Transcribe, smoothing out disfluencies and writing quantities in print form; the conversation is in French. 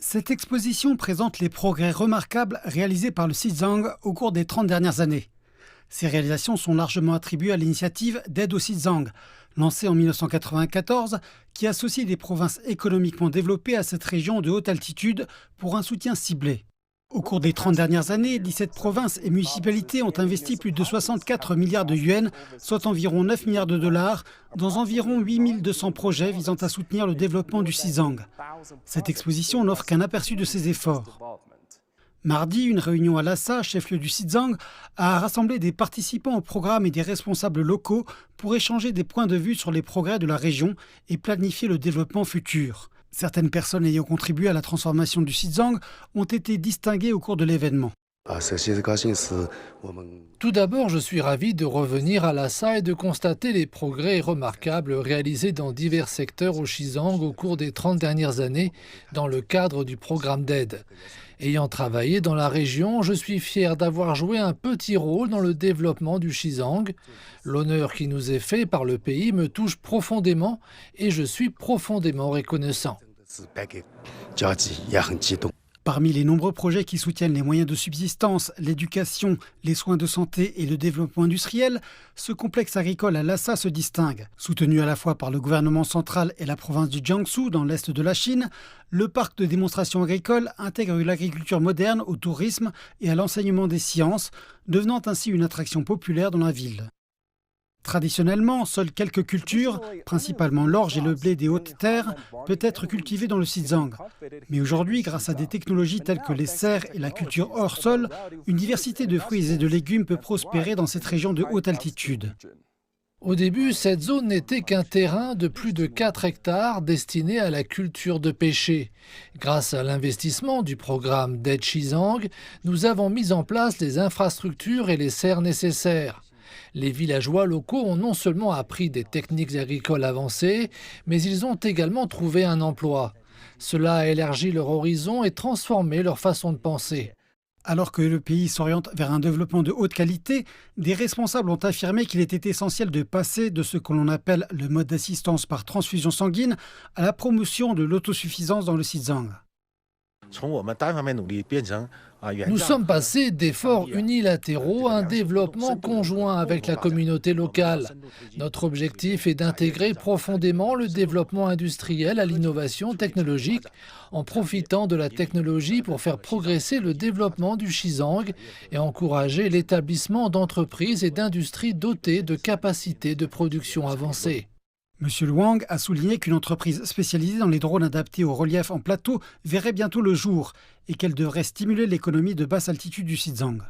Cette exposition présente les progrès remarquables réalisés par le Xizang au cours des 30 dernières années. Ces réalisations sont largement attribuées à l'initiative d'aide au Xizang, lancée en 1994, qui associe des provinces économiquement développées à cette région de haute altitude pour un soutien ciblé. Au cours des 30 dernières années, 17 provinces et municipalités ont investi plus de 64 milliards de yuans, soit environ 9 milliards de dollars, dans environ 8200 projets visant à soutenir le développement du Xizang. Cette exposition n'offre qu'un aperçu de ces efforts. Mardi, une réunion à Lhasa, chef-lieu du Xizang, a rassemblé des participants au programme et des responsables locaux pour échanger des points de vue sur les progrès de la région et planifier le développement futur. Certaines personnes ayant contribué à la transformation du Xizang ont été distinguées au cours de l'événement. Tout d'abord, je suis ravi de revenir à Lhasa et de constater les progrès remarquables réalisés dans divers secteurs au Xizang au cours des 30 dernières années dans le cadre du programme d'aide. Ayant travaillé dans la région, je suis fier d'avoir joué un petit rôle dans le développement du Xizang. L'honneur qui nous est fait par le pays me touche profondément et je suis profondément reconnaissant. Parmi les nombreux projets qui soutiennent les moyens de subsistance, l'éducation, les soins de santé et le développement industriel, ce complexe agricole à Lhasa se distingue. Soutenu à la fois par le gouvernement central et la province du Jiangsu dans l'est de la Chine, le parc de démonstration agricole intègre l'agriculture moderne au tourisme et à l'enseignement des sciences, devenant ainsi une attraction populaire dans la ville. Traditionnellement, seules quelques cultures, principalement l'orge et le blé des hautes terres, peuvent être cultivées dans le Xizang. Mais aujourd'hui, grâce à des technologies telles que les serres et la culture hors sol, une diversité de fruits et de légumes peut prospérer dans cette région de haute altitude. Au début, cette zone n'était qu'un terrain de plus de 4 hectares destiné à la culture de pêcher. Grâce à l'investissement du programme d'aide Xizang, nous avons mis en place les infrastructures et les serres nécessaires. Les villageois locaux ont non seulement appris des techniques agricoles avancées, mais ils ont également trouvé un emploi. Cela a élargi leur horizon et transformé leur façon de penser. Alors que le pays s'oriente vers un développement de haute qualité, des responsables ont affirmé qu'il était essentiel de passer de ce que l'on appelle le mode d'assistance par transfusion sanguine à la promotion de l'autosuffisance dans le Xizang. Nous sommes passés d'efforts unilatéraux à un développement conjoint avec la communauté locale. Notre objectif est d'intégrer profondément le développement industriel à l'innovation technologique en profitant de la technologie pour faire progresser le développement du Xizang et encourager l'établissement d'entreprises et d'industries dotées de capacités de production avancées. M. Luang a souligné qu'une entreprise spécialisée dans les drones adaptés au relief en plateau verrait bientôt le jour et qu'elle devrait stimuler l'économie de basse altitude du Xizang.